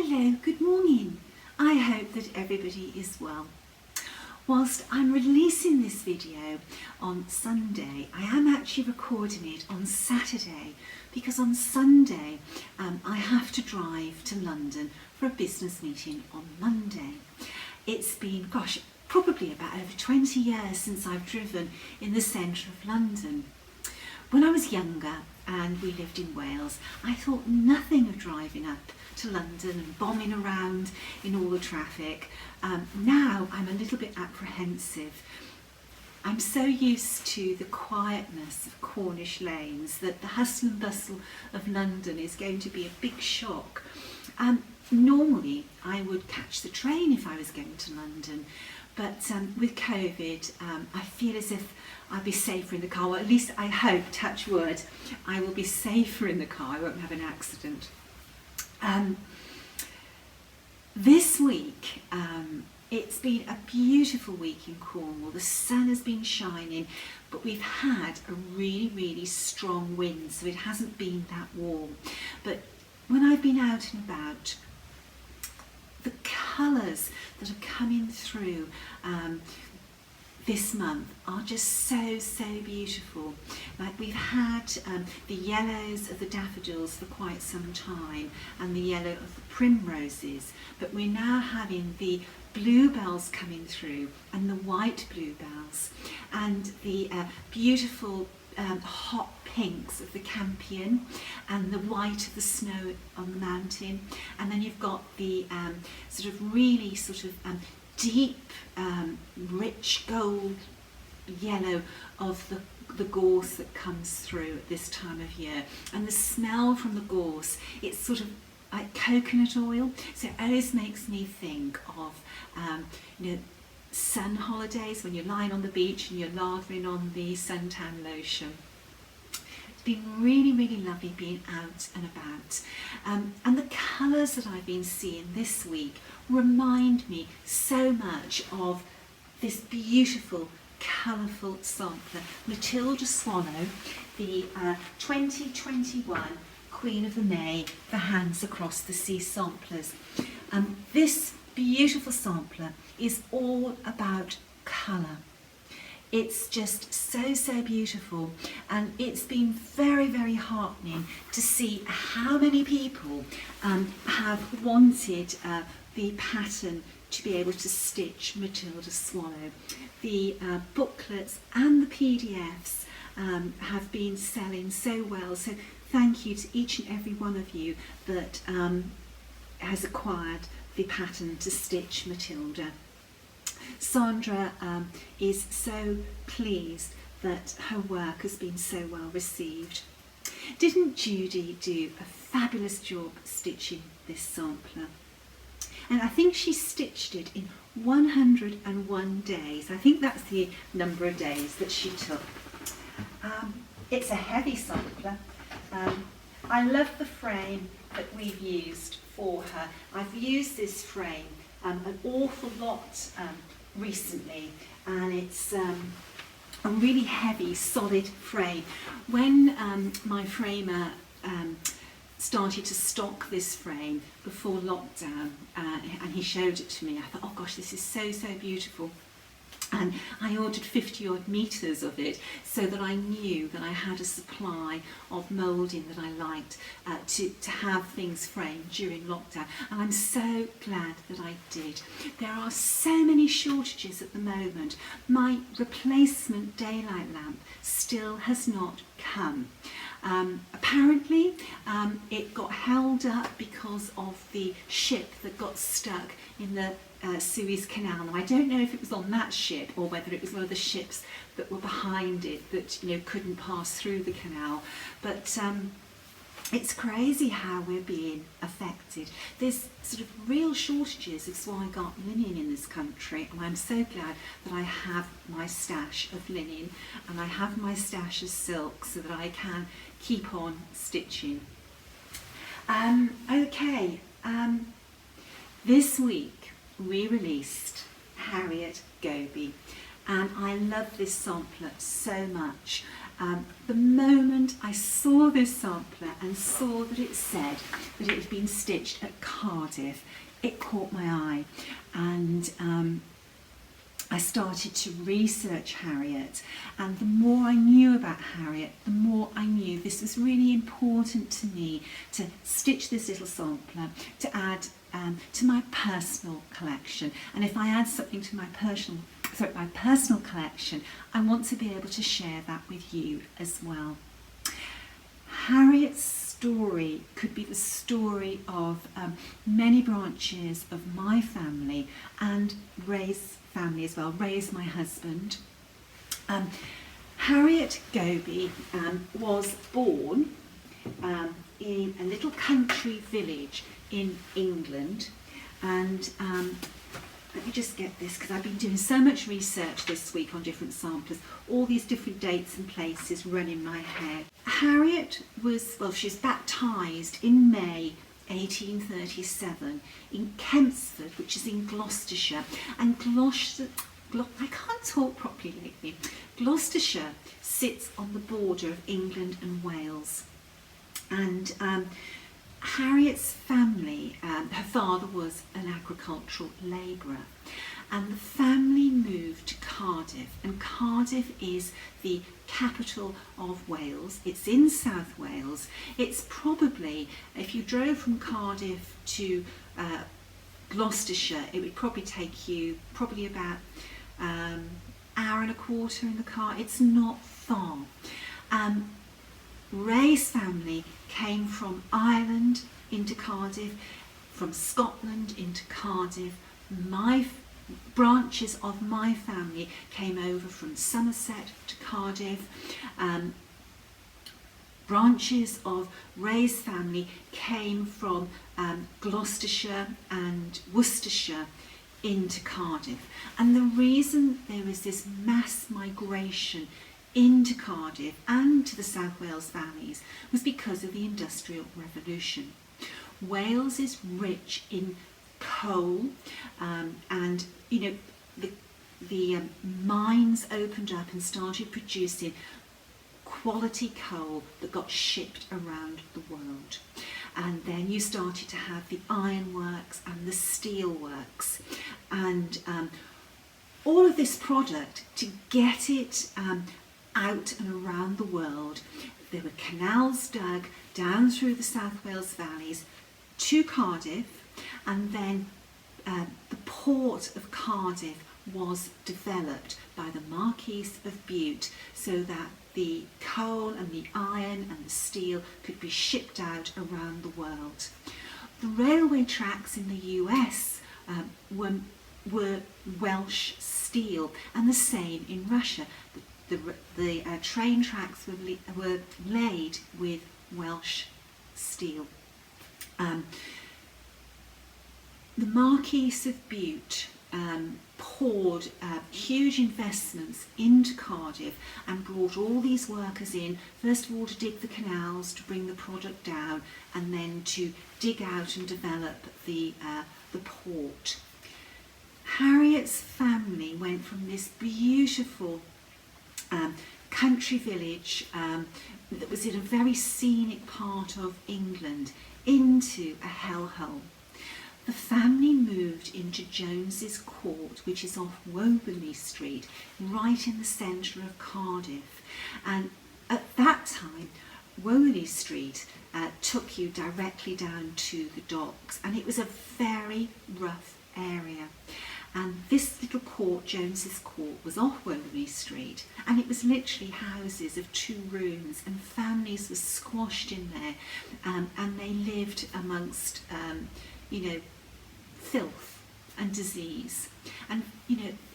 Hello, good morning. I hope that everybody is well. Whilst I'm releasing this video on Sunday, I am actually recording it on Saturday because on Sunday I have to drive to London for a business meeting on Monday. It's been, probably about over 20 years since I've driven in the centre of London. When I was younger and we lived in Wales, I thought nothing of driving up to London and bombing around in all the traffic. Now I'm a little bit apprehensive. I'm so used to the quietness of Cornish lanes that the hustle and bustle of London is going to be a big shock. Normally I would catch the train if I was going to London, but with COVID I feel as if I'll be safer in the car, or at least I hope, touch wood, I will be safer in the car, I won't have an accident. This week it's been a beautiful week in Cornwall. The sun has been shining, but we've had a really strong wind, so it hasn't been that warm. But when I've been out and about, the colours that are coming through this month are just so beautiful. Like we've had the yellows of the daffodils for quite some time and the yellow of the primroses, but we're now having the bluebells coming through and the white bluebells and the beautiful hot pinks of the campion and the white of the snow on the mountain, and then you've got the really deep rich gold yellow of the gorse that comes through at this time of year. And the smell from the gorse, it's sort of like coconut oil, so it always makes me think of sun holidays when you're lying on the beach and you're lathering on the suntan lotion. It's been really lovely being out and about, and the colours that I've been seeing this week remind me so much of this beautiful colourful sampler, Matilda Swallow, the 2021 Queen of the May for Hands Across the Sea samplers. This beautiful sampler is all about colour. It's just so beautiful, and it's been very heartening to see how many people have wanted the pattern to be able to stitch Matilda Swallow. The booklets and the PDFs have been selling so well, so thank you to each and every one of you that has acquired the pattern to stitch Matilda. Sandra is so pleased that her work has been so well received. Didn't Judy do a fabulous job stitching this sampler? And I think she stitched it in 101 days. I think that's the number of days that she took. It's a heavy sampler. I love the frame that we've used for her. I've used this frame an awful lot recently, and it's a really heavy, solid frame. When my framer started to stock this frame before lockdown, and he showed it to me, I thought, oh gosh, this is so beautiful. And I ordered 50 odd metres of it so that I knew that I had a supply of moulding that I liked to have things framed during lockdown, and I'm so glad that I did. There are so many shortages at the moment. My replacement daylight lamp still has not come. Apparently it got held up because of the ship that got stuck in the Suez Canal. Now I don't know if it was on that ship or whether it was one of the ships that were behind it that couldn't pass through the canal, but it's crazy how we're being affected. There's sort of real shortages of Swigart linen in this country, and I'm so glad that I have my stash of linen and I have my stash of silk so that I can keep on stitching. This week we released Harriet Gobey, and I love this sampler so much. The moment I saw this sampler and saw that it said that it had been stitched at Cardiff, it caught my eye, and I started to research Harriet, and the more I knew about Harriet, the more I knew this was really important to me to stitch this little sampler to add to my personal collection. And if I add something to my personal collection, I want to be able to share that with you as well. Harriet's story could be the story of many branches of my family and Ray's family as well. Ray's my husband. Harriet Gobey was born in a little country village in England, and let me just get this, because I've been doing so much research this week on different samplers. All these different dates and places run in my head. Harriet was, well, she was baptised in May 1837 in Kempsford, which is in Gloucestershire. And I can't talk properly lately. Gloucestershire sits on the border of England and Wales. And Harriet's family, her father was an agricultural labourer, and the family moved to Cardiff, and Cardiff is the capital of Wales. It's in South Wales. It's probably, if you drove from Cardiff to Gloucestershire, it would probably take you probably about hour and a quarter in the car. It's not far. Ray's family came from Ireland into Cardiff, from Scotland into Cardiff. My branches of my family came over from Somerset to Cardiff. Branches of Ray's family came from Gloucestershire and Worcestershire into Cardiff. And the reason there was this mass migration into Cardiff and to the South Wales valleys was because of the Industrial Revolution. Wales is rich in coal, and you know the mines opened up and started producing quality coal that got shipped around the world. And then you started to have the ironworks and the steelworks, and all of this product, to get it out and around the world, there were canals dug down through the South Wales valleys to Cardiff, and then the port of Cardiff was developed by the Marquis of Bute so that the coal and the iron and the steel could be shipped out around the world. The railway tracks in the US were Welsh steel, and the same in Russia. The train tracks were laid with Welsh steel. The Marquis of Bute poured huge investments into Cardiff and brought all these workers in, first of all to dig the canals to bring the product down, and then to dig out and develop the port. Harriet's family went from this beautiful country village that was in a very scenic part of England into a hellhole. The family moved into Jones's Court, which is off Woburn Street, right in the centre of Cardiff. And at that time, Woburn Street took you directly down to the docks, and it was a very rough area. And this little court, Jones's Court, was off Woburn Street, and it was literally houses of 2 rooms, and families were squashed in there, and they lived amongst, filth and disease. And,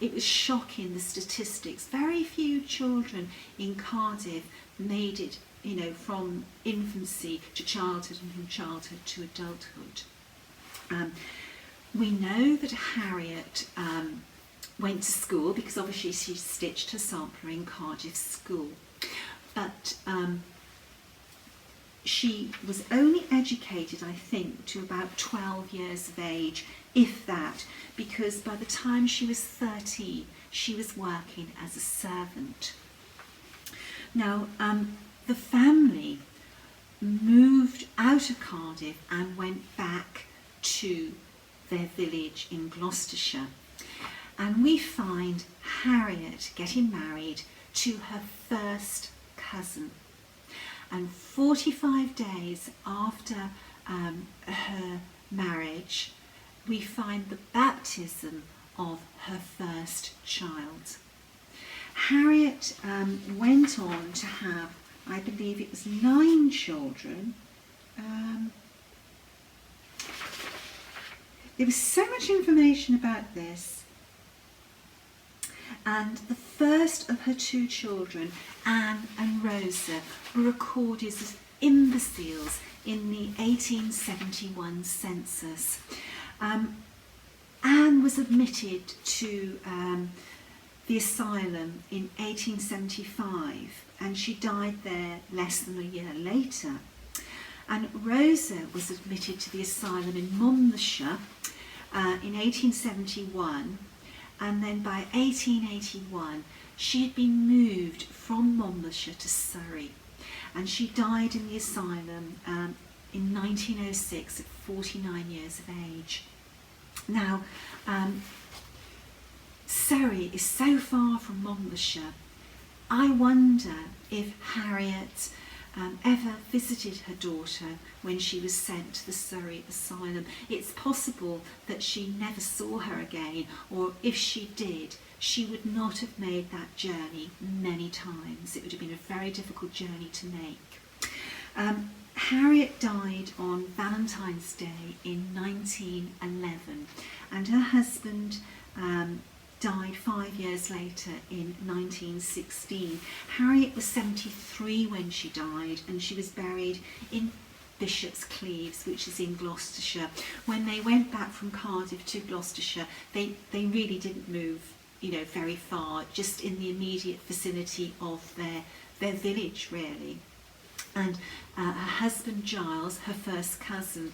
it was shocking, the statistics. Very few children in Cardiff made it, from infancy to childhood and from childhood to adulthood. We know that Harriet went to school because obviously she stitched her sampler in Cardiff School, but she was only educated, I think, to about 12 years of age, if that, because by the time she was 13, she was working as a servant. Now, the family moved out of Cardiff and went back to their village in Gloucestershire. And we find Harriet getting married to her first cousin. And 45 days after her marriage, we find the baptism of her first child. Harriet went on to have, I believe it was 9 children. There was so much information about this. And the first of her 2 children, Anne and Rosa, were recorded as imbeciles in the 1871 census. Anne was admitted to the asylum in 1875, and she died there less than a year later. And Rosa was admitted to the asylum in Monmouthshire in 1871, and then by 1881 she had been moved from Monmouthshire to Surrey, and she died in the asylum in 1906 at 49 years of age. Now, Surrey is so far from Monmouthshire. I wonder if Harriet ever visited her daughter when she was sent to the Surrey asylum. It's possible that she never saw her again, or if she did, she would not have made that journey many times. It would have been a very difficult journey to make. Harriet died on Valentine's Day in 1911, and her husband died 5 years later in 1916. Harriet was 73 when she died, and she was buried in Bishop's Cleeves, which is in Gloucestershire. When they went back from Cardiff to Gloucestershire, they really didn't move, very far, just in the immediate vicinity of their village, really. And her husband Giles, her first cousin,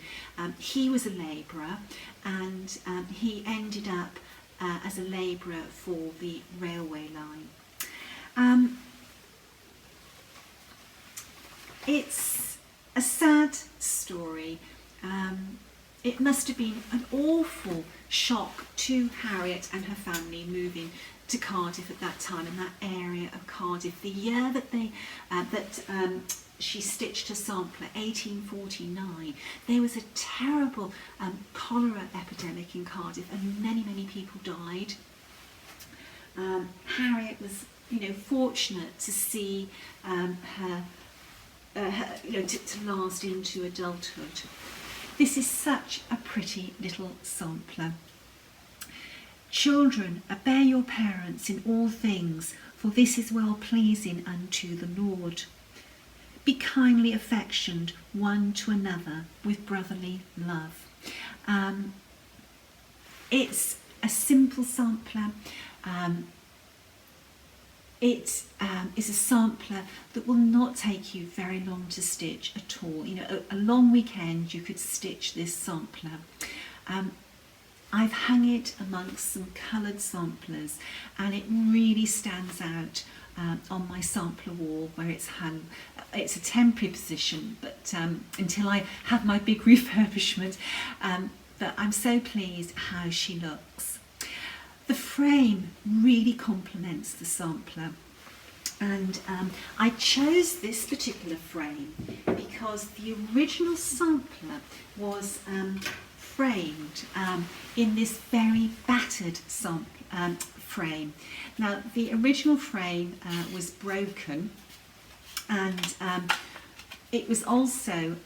he was a labourer, and he ended up as a labourer for the railway line. It's a sad story. It must have been an awful shock to Harriet and her family moving to Cardiff at that time, in that area of Cardiff. The year that she stitched her sampler, 1849, there was a terrible cholera epidemic in Cardiff, and many people died. Harriet was, fortunate to see her to last into adulthood. This is such a pretty little sampler. Children, obey your parents in all things, for this is well pleasing unto the Lord. Be kindly affectioned one to another with brotherly love. It's a simple sampler. It is a sampler that will not take you very long to stitch at all. A long weekend you could stitch this sampler. I've hung it amongst some coloured samplers, and it really stands out on my sampler wall where it's hung. It's a temporary position, but until I have my big refurbishment, but I'm so pleased how she looks. The frame really complements the sampler, and I chose this particular frame because the original sampler was framed in this very battered frame. Now, the original frame was broken, and it was also,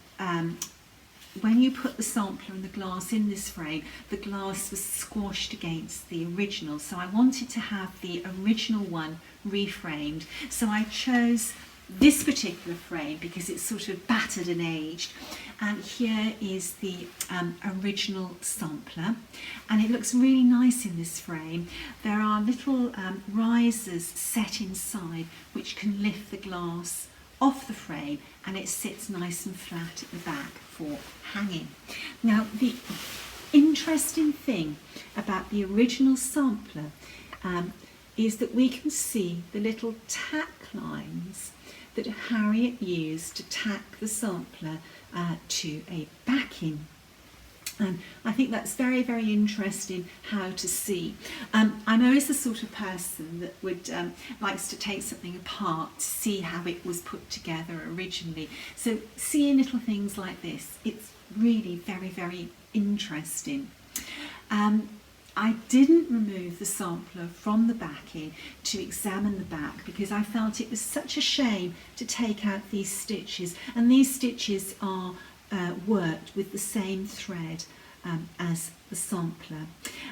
when you put the sampler and the glass in this frame, the glass was squashed against the original. So I wanted to have the original one reframed. So I chose this particular frame because it's sort of battered and aged. And here is the original sampler, and it looks really nice in this frame. There are little risers set inside which can lift the glass off the frame, and it sits nice and flat at the back for hanging. Now, the interesting thing about the original sampler is that we can see the little tack lines that Harriet used to tack the sampler to a backing. And I think that's very, very interesting how to see. I'm always the sort of person that would likes to take something apart to see how it was put together originally. So seeing little things like this, it's really very, very interesting. I didn't remove the sampler from the backing to examine the back because I felt it was such a shame to take out these stitches, and these stitches are worked with the same thread as the sampler,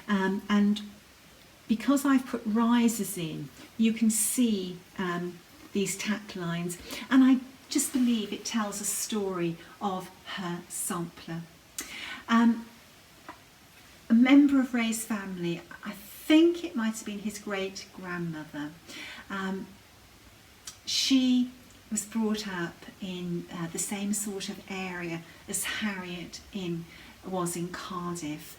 and because I've put risers in, you can see these tack lines, and I just believe it tells a story of her sampler. A member of Ray's family, I think it might have been his great grandmother, she was brought up in the same sort of area as Harriet was in Cardiff.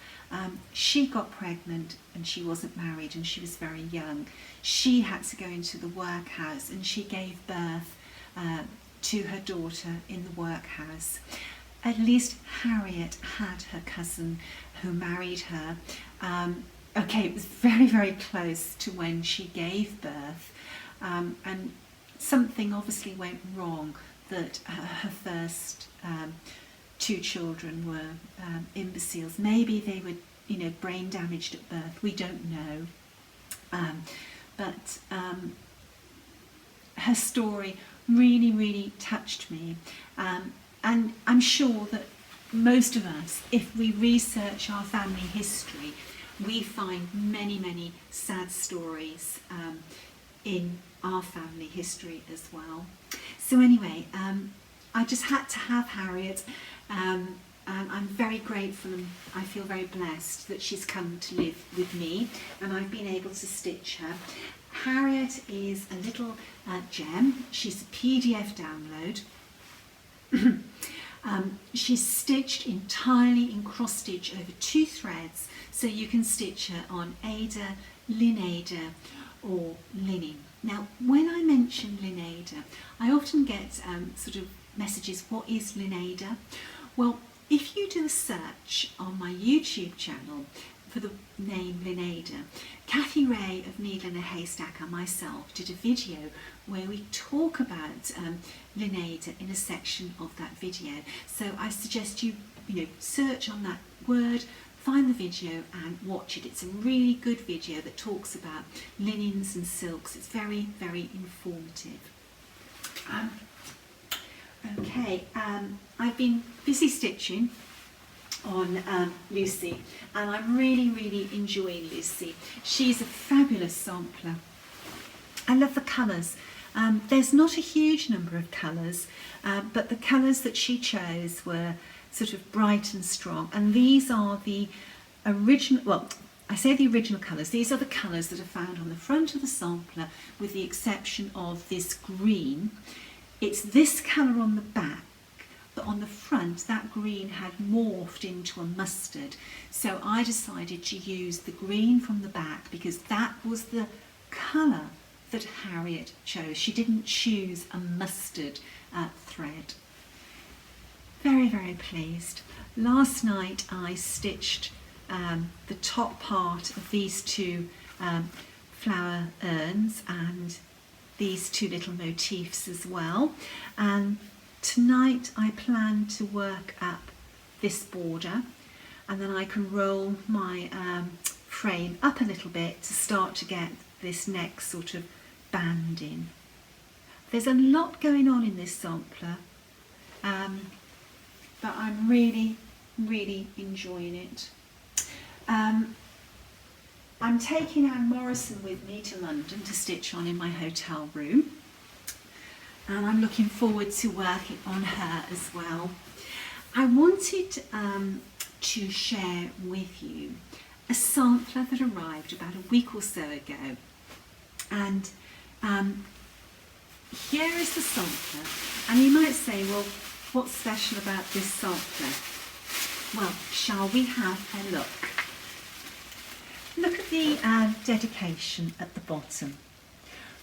She got pregnant and she wasn't married and she was very young. She had to go into the workhouse and she gave birth to her daughter in the workhouse. At least Harriet had her cousin who married her. Okay, it was very, very close to when she gave birth, and something obviously went wrong that her first two children were imbeciles. Maybe they were, brain damaged at birth. We don't know. But her story really, really touched me. And I'm sure that most of us, if we research our family history, we find many, many sad stories in our family history as well. So anyway, I just had to have Harriet. I'm very grateful and I feel very blessed that she's come to live with me and I've been able to stitch her. Harriet is a little gem. She's a PDF download. She's stitched entirely in cross stitch over 2 threads, so you can stitch her on Aida, Lineada or linen. Now when I mention Lineada, I often get sort of messages, what is Lineada? Well, if you do a search on my YouTube channel for the name Lineada, Kathy Ray of Needle in a Haystack and myself did a video where we talk about Lineada in a section of that video. So I suggest you search on that word, find the video and watch it. It's a really good video that talks about linens and silks. It's very, very informative. Okay, I've been busy stitching on Lucy and I'm really, really enjoying Lucy. She's a fabulous sampler. I love the colours. There's not a huge number of colours, but the colours that she chose were sort of bright and strong, and these are the original, well, I say the original colours, these are the colours that are found on the front of the sampler with the exception of this green. It's this colour on the back, but on the front that green had morphed into a mustard, so I decided to use the green from the back because that was the colour that Harriet chose. She didn't choose a mustard thread. Very, very pleased. Last night I stitched the top part of these 2 flower urns and these 2 little motifs as well, and tonight I plan to work up this border and then I can roll my frame up a little bit to start to get this next sort of band in. There's a lot going on in this sampler, but I'm really, really enjoying it. I'm taking Anne Morrison with me to London to stitch on in my hotel room, and I'm looking forward to working on her as well. I wanted to share with you a sampler that arrived about a week or so ago, and here is the sampler, and you might say, well, what's special about this sampler? Well, shall we have a look? look at the dedication at the bottom.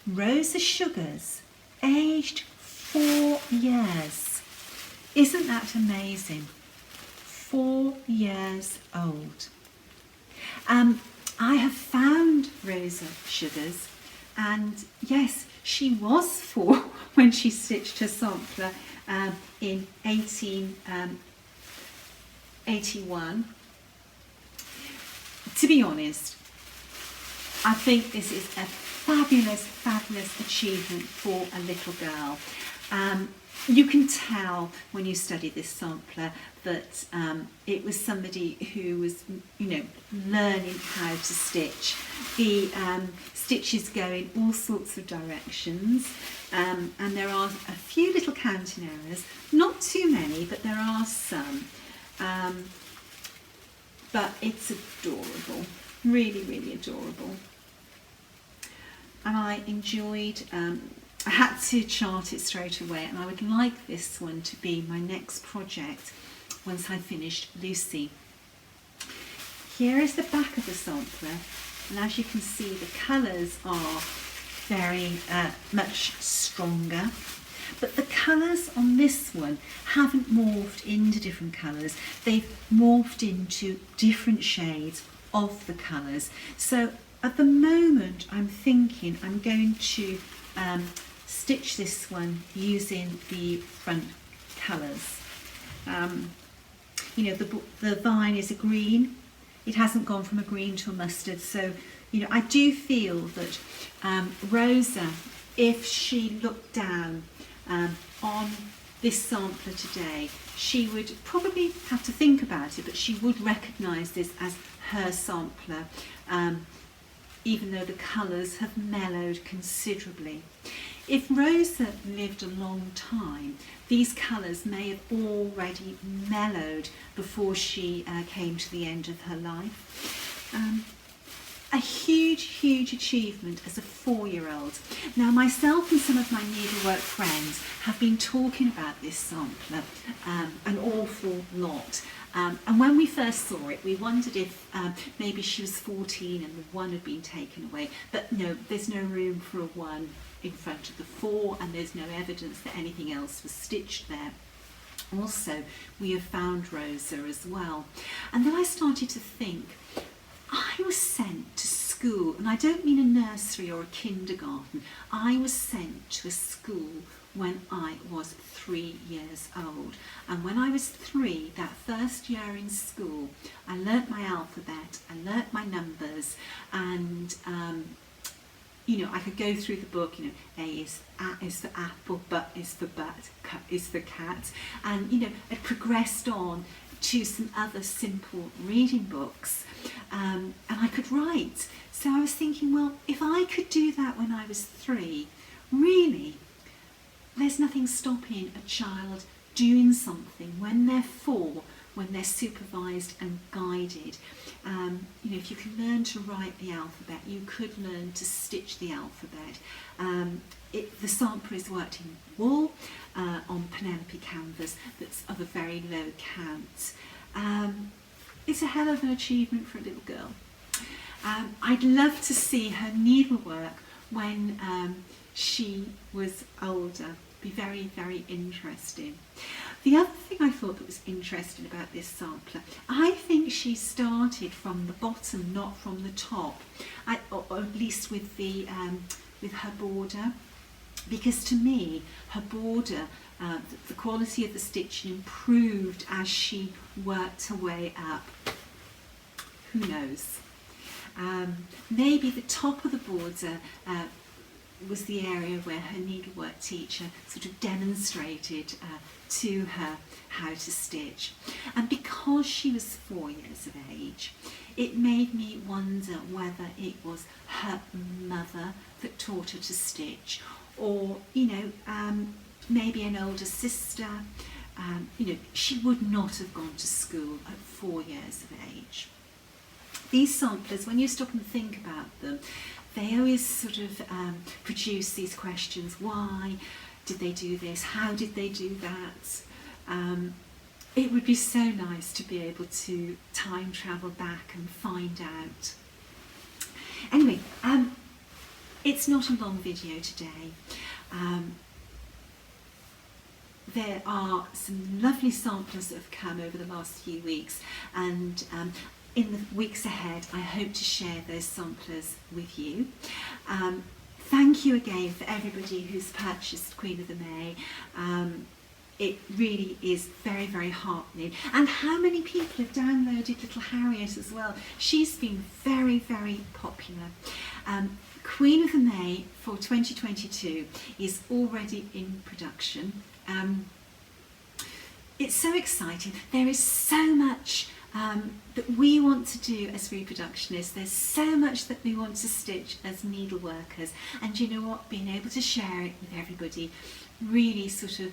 Rosa Sugars, aged 4 years. Isn't that amazing? 4 years old. I have found Rosa Sugars, and yes, she was 4 when she stitched her sampler in 1881. To be honest, I think this is a fabulous, fabulous achievement for a little girl. You can tell when you study this sampler that it was somebody who was, learning how to stitch. The stitches go in all sorts of directions, and there are a few little counting errors, not too many, but there are some. But it's adorable, really, really adorable. And I enjoyed, I had to chart it straight away, and I would like this one to be my next project once I finished Lucy. Here is the back of the sampler, and as you can see, the colours are very much stronger. But the colours on this one haven't morphed into different colours. They've morphed into different shades of the colours. So at the moment, I'm thinking I'm going to stitch this one using the front colours. The vine is a green. It hasn't gone from a green to a mustard. So, I do feel that Rosa, if she looked down on this sampler today, she would probably have to think about it, but she would recognise this as her sampler, even though the colours have mellowed considerably. If Rosa lived a long time, these colours may have already mellowed before she came to the end of her life. A huge, huge achievement as a 4-year-old. Now, myself and some of my needlework friends have been talking about this sampler an awful lot. And when we first saw it, we wondered if maybe she was 14 and the 1 had been taken away. But no, there's no room for a 1 in front of the 4, and there's no evidence that anything else was stitched there. Also, we have found Rosa as well. And then I started to think, I was sent to school, and I don't mean a nursery or a kindergarten. I was sent to a school when I was 3 years old. And when I was 3, that first year in school, I learnt my alphabet, I learnt my numbers, and I could go through the book, A is for apple, B is for bat, C is for cat, and it progressed on to some other simple reading books, and I could write. So I was thinking, well, if I could do that when I was 3, really, there's nothing stopping a child doing something when they're 4, when they're supervised and guided. If you can learn to write the alphabet, you could learn to stitch the alphabet. The sampler is worked in wool on Penelope canvas that's of a very low count. It's a hell of an achievement for a little girl. I'd love to see her needlework when she was older. Be very, very interesting. The other thing I thought that was interesting about this sampler, I think she started from the bottom, not from the top, or at least with her border, because to me her border, the quality of the stitching improved as she worked her way up. Who knows? Maybe the top of the border was the area where her needlework teacher sort of demonstrated to her how to stitch. And because she was 4 years of age, it made me wonder whether it was her mother that taught her to stitch, or maybe an older sister. She would not have gone to school at 4 years of age. These samplers, when you stop and think about them, they always sort of produce these questions. Why did they do this? How did they do that? It would be so nice to be able to time travel back and find out Anyway, it's not a long video today. There are some lovely samplers that have come over the last few weeks, and in the weeks ahead I hope to share those samplers with you. Thank you again for everybody who's purchased Queen of the May. It really is very, very heartening. And how many people have downloaded little Harriet as well? She's been very, very popular. Queen of the May for 2022 is already in production. It's so exciting. There is so much that we want to do as reproductionists. There's so much that we want to stitch as needle workers. And you know what? Being able to share it with everybody really sort of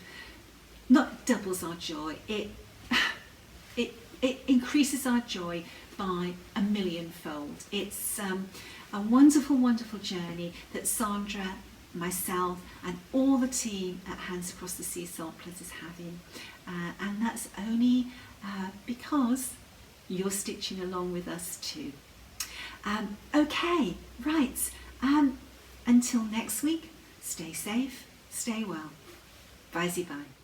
not doubles our joy. It increases our joy by a millionfold. It's a wonderful, wonderful journey that Sandra, myself and all the team at Hands Across the Sea Samplers is having, and that's only because you're stitching along with us too. Okay, right, until next week, stay safe, stay well. Bye-bye.